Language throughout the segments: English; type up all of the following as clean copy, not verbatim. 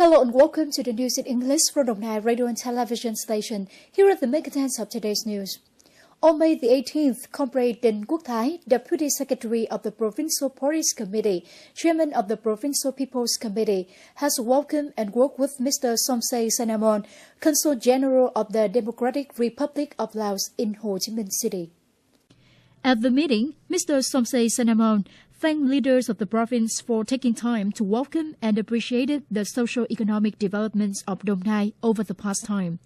Hello and welcome to the news in English from Đồng Nai Radio and Television Station. Here are the main contents of today's news. On May the 18th, Comrade Đinh Quốc Thái, Deputy Secretary of the Provincial Parties Committee, Chairman of the Provincial People's Committee, has welcomed and worked with Mr. Somsay Sanamon, Consul General of the Democratic Republic of Laos in Ho Chi Minh City. At the meeting, Mr. Somsay Sanamon thanked leaders of the province for taking time to welcome and appreciated the socio-economic developments of Đồng Nai over the past time.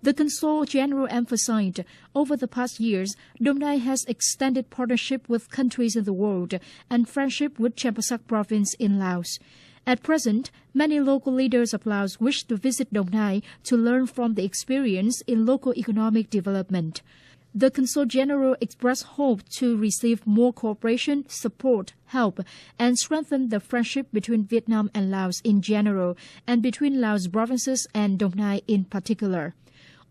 The Consul General emphasized, over the past years, Đồng Nai has extended partnership with countries in the world and friendship with Champasak province in Laos. At present, many local leaders of Laos wish to visit Đồng Nai to learn from the experience in local economic development. The Consul General expressed hope to receive more cooperation, support, help, and strengthen the friendship between Vietnam and Laos in general, and between Laos provinces and Đồng Nai in particular.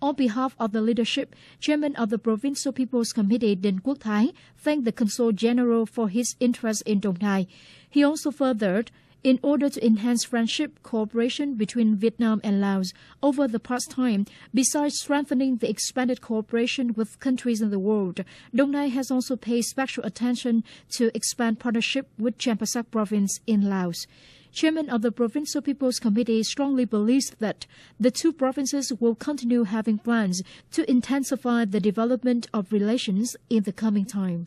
On behalf of the leadership, Chairman of the Provincial People's Committee Đinh Quốc Thái thanked the Consul General for his interest in Đồng Nai. He also furthered, in order to enhance friendship cooperation between Vietnam and Laos over the past time, besides strengthening the expanded cooperation with countries in the world, Đồng Nai has also paid special attention to expand partnership with Champasak province in Laos. Chairman of the Provincial People's Committee strongly believes that the two provinces will continue having plans to intensify the development of relations in the coming time.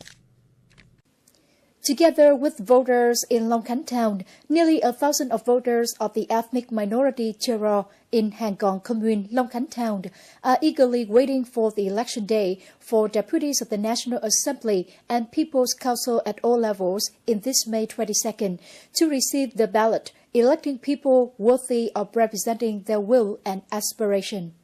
Together with voters in Long Khánh Town, nearly 1,000 of voters of the ethnic minority Chero in Hang Gong Commune, Long Khánh Town, are eagerly waiting for the election day for deputies of the National Assembly and People's Council at all levels in this May 22nd to receive the ballot, electing people worthy of representing their will and aspiration.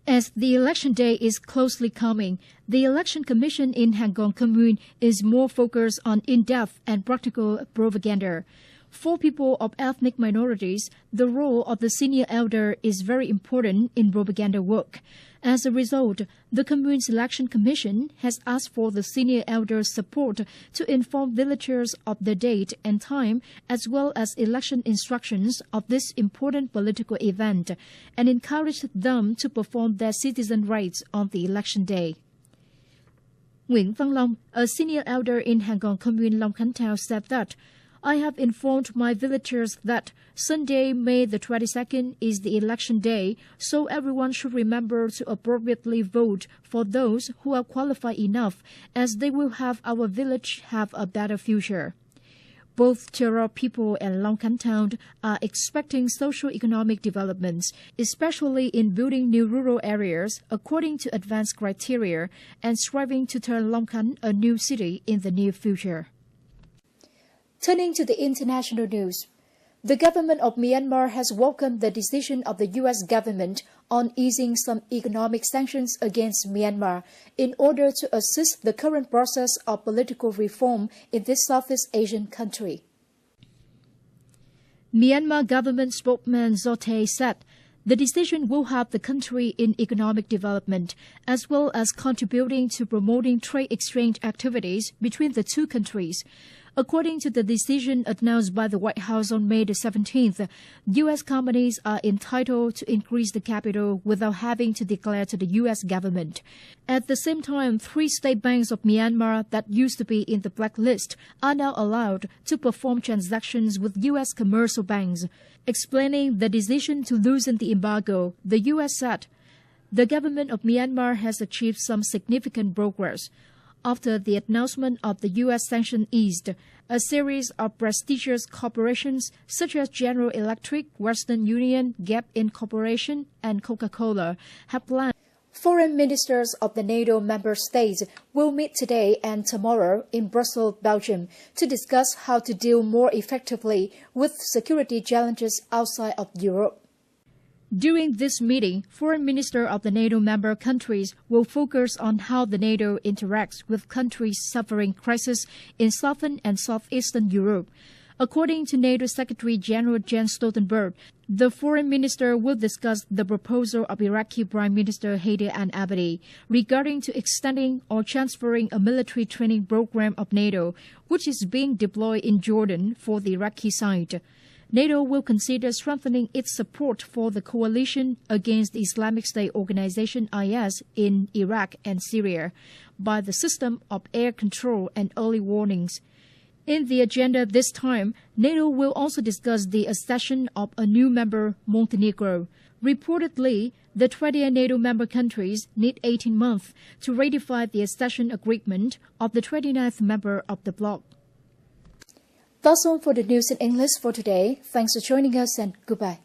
As the election day is closely coming, the Election Commission in Hang Gong Commune is more focused on in-depth and practical propaganda. For people of ethnic minorities, the role of the senior elder is very important in propaganda work. As a result, the Commune's Election Commission has asked for the senior elder's support to inform villagers of the date and time, as well as election instructions of this important political event, and encouraged them to perform their citizen rights on the election day. Nguyễn Văn Long, a senior elder in Hang Gong Commune, Long Khánh Town, said that, "I have informed my villagers that Sunday, May the 22nd, is the election day, so everyone should remember to appropriately vote for those who are qualified enough, as they will have our village have a better future." Both Chero people and Long Khánh Town are expecting socio-economic developments, especially in building new rural areas according to advanced criteria, and striving to turn Long Khánh a new city in the near future. Turning to the international news, the government of Myanmar has welcomed the decision of the U.S. government on easing some economic sanctions against Myanmar in order to assist the current process of political reform in this Southeast Asian country. Myanmar government spokesman Zote said the decision will help the country in economic development, as well as contributing to promoting trade exchange activities between the two countries. According to the decision announced by the White House on May the 17th, U.S. companies are entitled to increase the capital without having to declare to the U.S. government. At the same time, 3 state banks of Myanmar that used to be in the blacklist are now allowed to perform transactions with U.S. commercial banks. Explaining the decision to loosen the embargo, the U.S. said, "The government of Myanmar has achieved some significant progress. After the announcement of the U.S. sanction eased, a series of prestigious corporations such as General Electric, Western Union, Gap Incorporation, and Coca-Cola have planned. Foreign ministers of the NATO member states will meet today and tomorrow in Brussels, Belgium, to discuss how to deal more effectively with security challenges outside of Europe. During this meeting, foreign ministers of the NATO member countries will focus on how the NATO interacts with countries suffering crisis in southern and southeastern Europe. According to NATO Secretary General Jens Stoltenberg, the foreign minister will discuss the proposal of Iraqi Prime Minister Haider al-Abadi regarding to extending or transferring a military training program of NATO, which is being deployed in Jordan for the Iraqi side. NATO will consider strengthening its support for the coalition against the Islamic State organization IS in Iraq and Syria by the system of air control and early warnings. In the agenda this time, NATO will also discuss the accession of a new member, Montenegro. Reportedly, the 20 NATO member countries need 18 months to ratify the accession agreement of the 29th member of the bloc. That's all for the news in English for today. Thanks for joining us and goodbye.